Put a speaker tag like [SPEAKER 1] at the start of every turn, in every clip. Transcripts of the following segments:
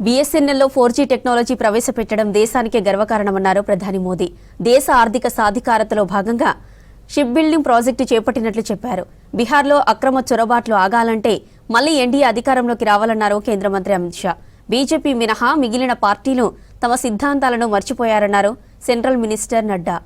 [SPEAKER 1] బీఎస్ఎన్ఎల్లో 4G technology ప్రవేశపెట్టడం దేశానికే గర్వకారణమన్నారు ప్రధాని మోదీ. దేశ ఆర్థిక సాధికారతలో భాగంగా షిప్ బిల్డింగ్ ప్రాజెక్టు చేపట్టినట్లు చెప్పారు. బీహార్లో అక్రమ చొరబాట్లు ఆగాలంటే మళ్లీ ఎన్డీఏ అధికారంలోకి రావాలన్నారు కేంద్ర మంత్రి అమిత్ షా. బీజేపీ మినహా మిగిలిన పార్టీలు తమ సిద్ధాంతాలను మర్చిపోయారన్నారు సెంట్రల్ మినిస్టర్ నడ్డా.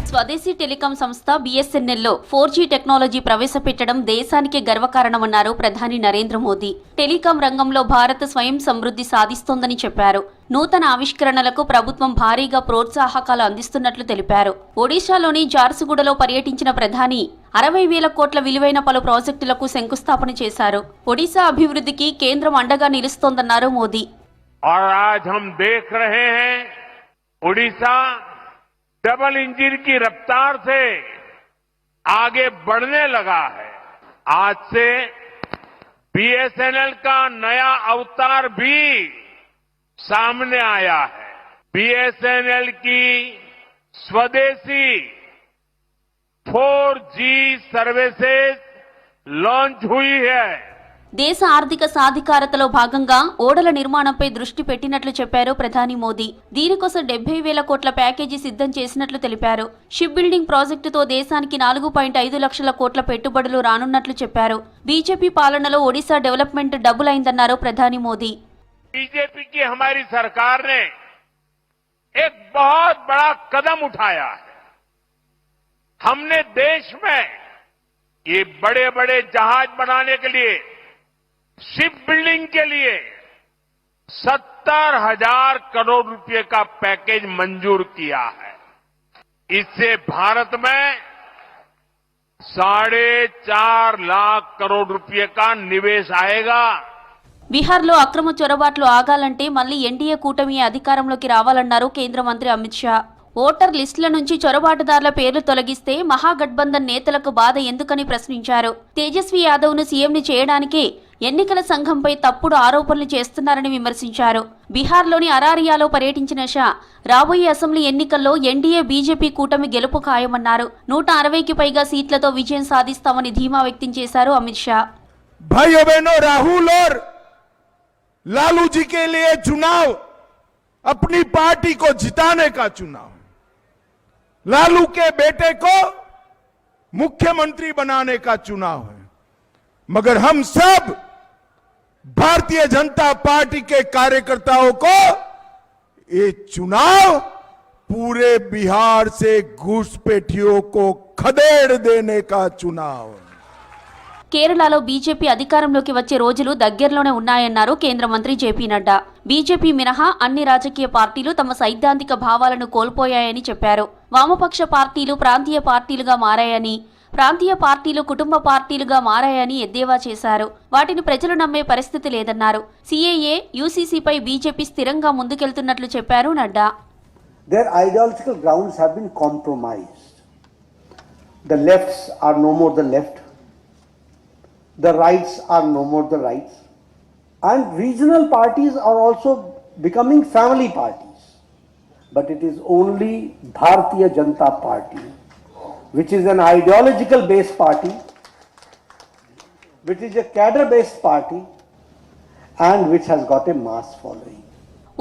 [SPEAKER 1] స్వదేశీ టెలికాం సంస్థ బీఎస్ఎన్ఎల్లో 4G టెక్నాలజీ ప్రవేశపెట్టడం దేశానికి గర్వకారణమన్నారు ప్రధాని నరేంద్ర మోదీ. టెలికాం రంగంలో భారత్ స్వయం సమృద్ధి సాధిస్తోందని చెప్పారు. నూతన ఆవిష్కరణలకు ప్రభుత్వం భారీగా ప్రోత్సాహకాలు అందిస్తున్నట్లు తెలిపారు. ఒడిశాలోని జార్సుగూడలో పర్యటించిన ప్రధాని 60,000 కోట్ల విలువైన పలు ప్రాజెక్టులకు శంకుస్థాపన చేశారు. ఒడిశా అభివృద్ధికి కేంద్రం అండగా నిలుస్తోందన్నారు మోదీ.
[SPEAKER 2] डबल इंजन की रफ्तार से आगे बढ़ने लगा है। आज से बीएसएनएल का नया अवतार भी सामने आया है। बीएसएनएल की स्वदेशी 4G सर्विसेज लॉन्च हुई है।
[SPEAKER 1] దేశ ఆర్థిక సాధికారతలో భాగంగా ఓడల నిర్మాణంపై దృష్టి పెట్టినట్లు చెప్పారు ప్రధాని మోదీ. దీనికోసం 70,000 కోట్ల ప్యాకేజీ సిద్ధం చేసినట్లు తెలిపారు. షిప్ బిల్డింగ్ ప్రాజెక్టుతో దేశానికి 4.5 లక్షల కోట్ల పెట్టుబడులు రానున్నట్లు చెప్పారు. బీజేపీ పాలనలో ఒడిశా డెవలప్మెంట్ డబుల్ అయిందన్నారు ప్రధాని మోదీ.
[SPEAKER 2] बीजेपी की हमारी सरकार ने एक बहुत बड़ा कदम उठाया है। हमने देश में ये बड़े बड़े जहाज बनाने के लिए, शिप बिल्डिंग के लिए 70,000 करोड़ रुपए का पैकेज मंजूर किया है। इससे भारत में 4.5 लाख करोड़ रुपए का निवेश आएगा।
[SPEAKER 1] బీహార్లో అక్రమ చొరబాట్లు ఆగాలంటే మళ్లీ ఎన్డీఏ కూటమి అధికారంలోకి రావాలన్నారు కేంద్ర మంత్రి అమిత్ షా. ఓటర్ లిస్టుల నుంచి చొరబాటుదారుల పేర్లు తొలగిస్తే మహాగఠబంధన్ నేతలకు బాధ ఎందుకని ప్రశ్నించారు. తేజస్వి యాదవ్ ను సీఎంని చేయడానికి ఎన్నికల సంఘంపై తప్పుడు ఆరోపణలు చేస్తున్నారని విమర్శించారు. బీహార్లోని అరారియాలో పర్యటించిన షా రాబోయే అసెంబ్లీ ఎన్నికల్లో ఎన్డీఏ బీజేపీ కూటమి గెలుపు ఖాయమన్నారు. 160కి పైగా సీట్లతో విజయం సాధిస్తామని ధీమా వ్యక్తం చేశారు అమిత్ షా.
[SPEAKER 3] भाइयों बहनों, राहुल और लालू जी के लिए चुनाव अपनी पार्टी को जिताने का चुनाव, लालू के बेटे को मुख्यमंत्री बनाने का चुनाव है। मगर हम सब भारतीय जनता पार्टी के कार्यकर्ताओं को ये चुनाव पूरे बिहार से घुसपैठियों को खदेड़ देने का चुनाव है।
[SPEAKER 1] కేరళలో బీజేపీ అధికారంలోకి వచ్చే రోజులు దగ్గరలోనే ఉన్నాయన్నారు కేంద్ర మంత్రి జేపీ నడ్డా. బీజేపీ మినహా అన్ని రాజకీయ పార్టీలు తమ సైద్ధాంతిక భావాలను కోల్పోయాయని చెప్పారు. వామపక్ష పార్టీలు ప్రాంతీయ పార్టీలుగా మారాయని, ప్రాంతీయ పార్టీలు కుటుంబ పార్టీలుగా మారాయని ఎద్దేవా చేశారు. వాటిని ప్రజలు నమ్మే పరిస్థితి లేదన్నారు. సీఏఏ, యూసీసీపై బీజేపీ స్థిరంగా ముందుకెళ్తున్నట్లు చెప్పారు Nadda.
[SPEAKER 4] Their ideological grounds have been compromised. The lefts are no more the left. The rights are no more the rights, and regional parties are also becoming family parties. But it is only Bharatiya Janata Party, which is an ideological based party, which is a cadre based party, and which has got a mass following.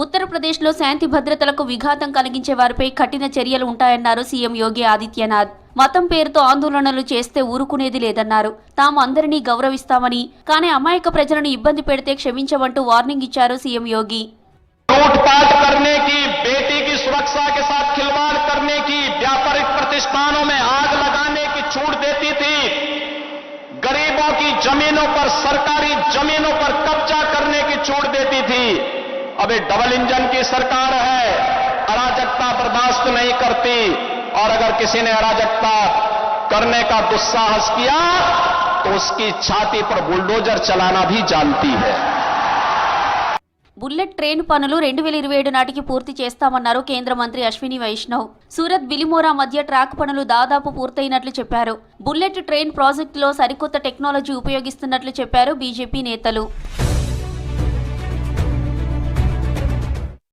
[SPEAKER 1] ఉత్తరప్రదేశ్లో శాంతి భద్రతలకు విఘాతం కలిగించే వారిపై కఠిన చర్యలు ఉంటాయన్నారు CM Yogi Adityanath. మతం పేరుతో ఆందోళనలు చేస్తే ఊరుకునేది లేదన్నారు. తాము అందరినీ గౌరవిస్తామని, కానీ అమాయక ప్రజలను ఇబ్బంది పెడితే క్షమించమంటూ వార్నింగ్ ఇచ్చారు సీఎం యోగి.
[SPEAKER 5] लूटपाट करने की, बेटी की सुरक्षा के साथ खिलवाड़ करने की, व्यापारिक प्रतिष्ठानों में आग लगाने की छूट देती थी, गरीबों की जमीनों पर, सरकारी जमीनों पर कब्जा करने की छूट देती थी। अब ये डबल इंजन की सरकार है, अराजकता बर्दाश्त नहीं करती, और अगर किसी ने अराजकता करने का दुस्साहस किया तो उसकी छाती पर बुलडोजर चलाना भी जानती है.
[SPEAKER 1] బుల్లెట్ ట్రైన్ పనులు 2027 నాటికి పూర్తి చేస్తామన్నారు కేంద్ర మంత్రి అశ్విని వైష్ణవ్. సూరత్ బిలిమోరా మధ్య ట్రాక్ పనులు దాదాపు పూర్తయినట్లు చెప్పారు. బుల్లెట్ ట్రైన్ ప్రాజెక్టులో సరికొత్త టెక్నాలజీ ఉపయోగిస్తున్నట్లు చెప్పారు బీజేపీ నేతలు.